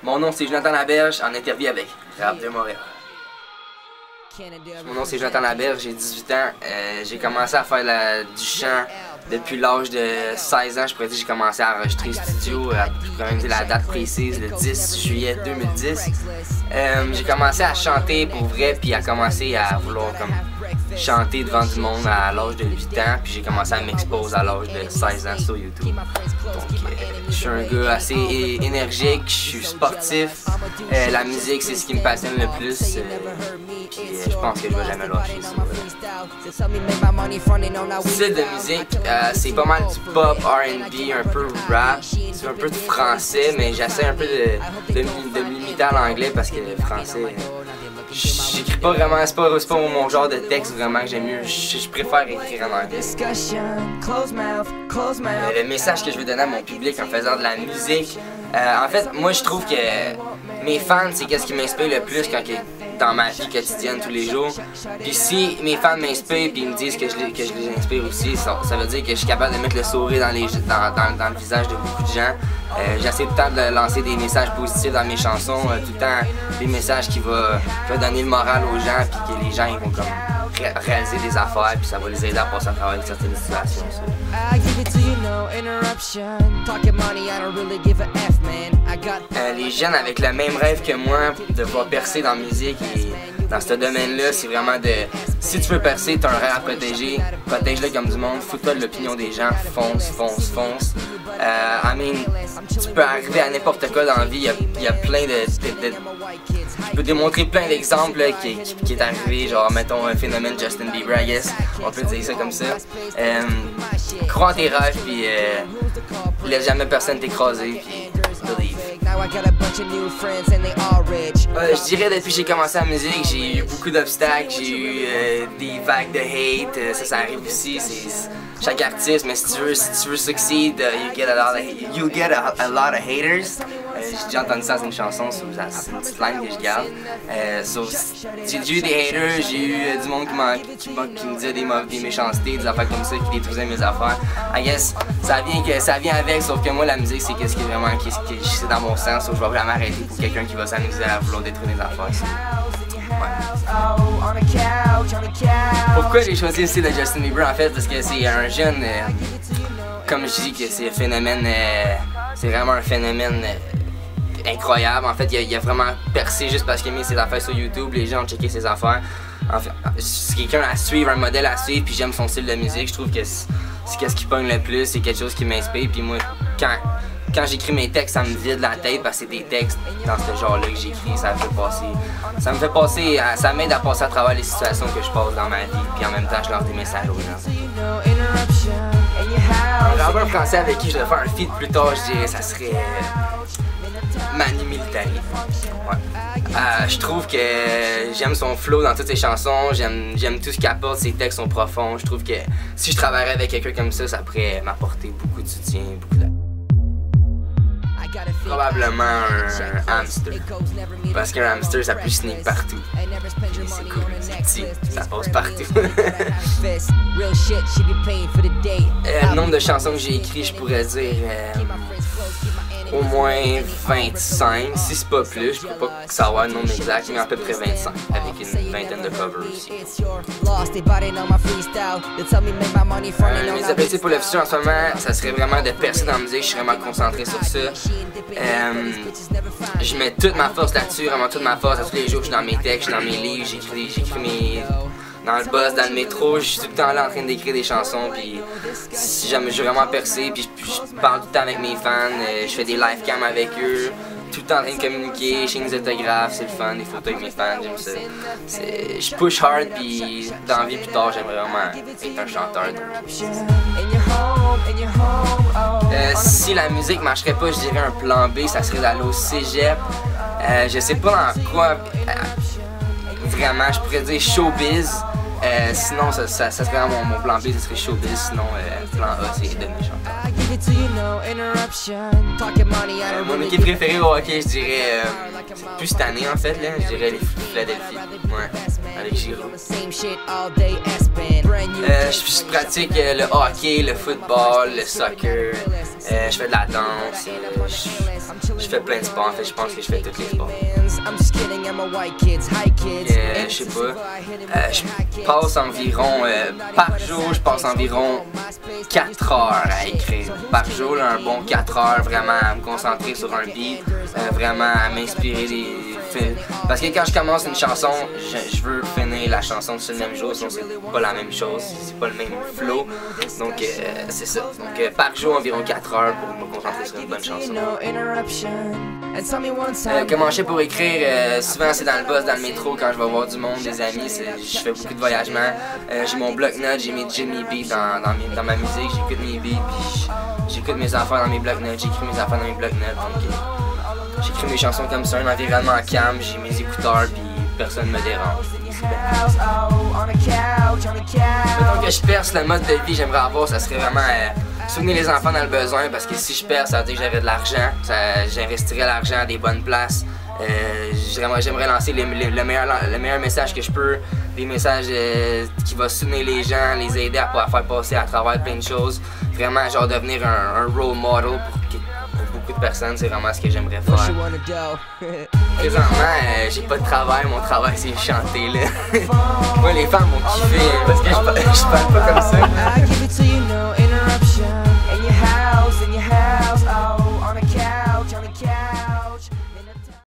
Mon nom c'est Jonathan Laberge, en interview avec Rap de Montréal. Mon nom c'est Jonathan Laberge, j'ai 18 ans. J'ai commencé à faire du chant depuis l'âge de 16 ans. Je pourrais dire que j'ai commencé à enregistrer studio. Je pourrais même dire la date précise, le 10 juillet 2010. J'ai commencé à chanter pour vrai, puis à commencer à vouloir comme chanter devant du monde à l'âge de 8 ans, puis j'ai commencé à m'exposer à l'âge de 16 ans sur YouTube. Donc je suis un gars assez énergique, je suis sportif, la musique c'est ce qui me passionne le plus, puis je pense que je vais jamais lâcher ça. Le style de musique, c'est pas mal du pop, R&B, un peu rap, c'est un peu de français, mais j'essaie un peu de me limiter à l'anglais parce que le français, j'écris pas vraiment, c'est pas mon genre de texte vraiment que j'aime mieux, je préfère écrire en anglais. Le message que je veux donner à mon public en faisant de la musique, en fait, moi je trouve que mes fans, c'est qu'est-ce qui m'inspire le plus dans ma vie quotidienne tous les jours. Puis si mes fans m'inspirent puis ils me disent que je les inspire aussi, ça veut dire que je suis capable de mettre le sourire dans le visage de beaucoup de gens. J'essaie tout le temps de lancer des messages positifs dans mes chansons, tout le temps des messages qui vont donner le moral aux gens puis que les gens ils vont comme réaliser des affaires puis ça va les aider à passer à travers certaines situations. Les jeunes avec le même rêve que moi de pouvoir percer dans la musique et dans ce domaine-là, c'est vraiment de... Si tu veux percer, tu as un rêve à protéger, protège-le comme du monde, fous-toi de l'opinion des gens, fonce. Tu peux arriver à n'importe quoi dans la vie, il y a plein de... Je peux démontrer plein d'exemples qui est arrivé, genre mettons un phénomène Justin Bieber, I guess, on peut dire ça comme ça. Crois en tes rêves, puis laisse jamais personne t'écraser, puis believe. Je dirais depuis que j'ai commencé la musique, j'ai eu beaucoup d'obstacles, j'ai eu des vagues de hate, ça arrive aussi, c'est chaque artiste, mais si tu veux succeed, you get a lot of haters. J'ai déjà entendu ça dans une chanson, c'est une petite ligne que je garde. J'ai eu des haters, j'ai eu du monde qui me disait des méchancetés, des affaires comme ça, qui détruisaient mes affaires. I guess, ça vient avec, sauf que moi la musique c'est qu'est-ce qui est vraiment c'est dans mon sens, je vais jamais arrêter pour quelqu'un qui va s'amuser à vouloir détruire mes affaires. Pourquoi j'ai choisi le style de Justin Bieber en fait? Parce que c'est un jeune, comme je dis que c'est un phénomène, c'est vraiment un phénomène incroyable. En fait, il a vraiment percé juste parce qu'il a mis ses affaires sur YouTube, les gens ont checké ses affaires. En fait, c'est quelqu'un à suivre, un modèle à suivre, puis j'aime son style de musique. Je trouve que c'est qu'est-ce qui pogne le plus, c'est quelque chose qui m'inspire. Puis moi, quand j'écris mes textes, ça me vide la tête parce que c'est des textes dans ce genre-là que j'écris, ça m'aide à passer à travers les situations que je passe dans ma vie, puis en même temps, je lance des messages aux gens. Un rappeur français avec qui je devrais faire un feat plus tard, je dirais, ça serait Manu Militari. Ouais. Je trouve que j'aime son flow dans toutes ses chansons, j'aime tout ce qu'il apporte, ses textes sont profonds. Je trouve que si je travaillerais avec quelqu'un comme ça pourrait m'apporter beaucoup de soutien, beaucoup d'aide. Probablement un hamster, parce qu'un hamster ça peut sneak partout. C'est cool, c'est petit, ça passe partout. Le nombre de chansons que j'ai écrit, je pourrais dire au moins 25, si c'est pas plus, je peux pas savoir le nombre exact, mais à peu près 25, avec une vingtaine de covers aussi. Mes objectifs pour le futur en ce moment, ça serait vraiment de percer dans la musique, je suis vraiment concentré sur ça. Je mets toute ma force là-dessus, vraiment toute ma force, à tous les jours je suis dans mes textes, je suis dans mes livres, j'écris dans le bus, dans le métro, je suis tout le temps là en train d'écrire des chansons, puis si jamais je veux vraiment percer, puis je parle tout le temps avec mes fans, je fais des live cam avec eux, tout le temps en train de communiquer, je signe des autographes, c'est le fun, des photos avec mes fans, j'aime ça. Je push hard, puis dans la vie plus tard, j'aimerais vraiment être un chanteur. Si la musique marcherait pas, je dirais un plan B, ça serait d'aller au cégep. Je sais pas dans quoi vraiment, je pourrais dire showbiz. Sinon, ça serait mon plan B, ça serait showbiz. Sinon, plan A, c'est devenir chanteur. Mon équipe préférée au hockey, je dirais, c'est plus cette année en fait, là, je dirais les Philadelphie. Ouais, avec Giroud. Je pratique le hockey, le football, le soccer, je fais de la danse, je fais plein de sports en fait, je pense que je fais tous les sports. Je sais pas, je passe environ, par jour, je passe environ 4 heures à écrire. Par jour, là, un bon 4 heures, vraiment à me concentrer sur un beat, vraiment à m'inspirer des films. Parce que quand je commence une chanson, je veux finir la chanson sur le même jour, sinon c'est pas la même chose, c'est pas le même flow. Donc c'est ça. Donc par jour, environ 4 heures pour me concentrer sur une bonne chanson. Comment je fais pour écrire, souvent c'est dans le bus, dans le métro, quand je vais voir du monde, des amis, je fais beaucoup de voyagements. J'ai mon bloc-notes, j'ai mes beats dans ma musique, j'écoute mes beats, puis j'écoute mes affaires dans mes bloc-notes, j'écris mes affaires dans mes bloc-notes. Donc j'écris mes chansons comme ça, un environnement calme, j'ai mes écouteurs, puis personne me dérange. Donc que je perce le mode de vie que j'aimerais avoir, ça serait vraiment soutenir les enfants dans le besoin, parce que si je perds, ça veut dire que j'aurais de l'argent, j'investirais l'argent à des bonnes places. J'aimerais lancer le meilleur message que je peux, des messages qui vont soutenir les gens, les aider à pouvoir faire passer à travers plein de choses. Vraiment, genre devenir un role model pour beaucoup de personnes, c'est vraiment ce que j'aimerais faire. Présentement, j'ai pas de travail, mon travail c'est chanter là. Moi les femmes m'ont kiffé parce que je parle pas comme ça.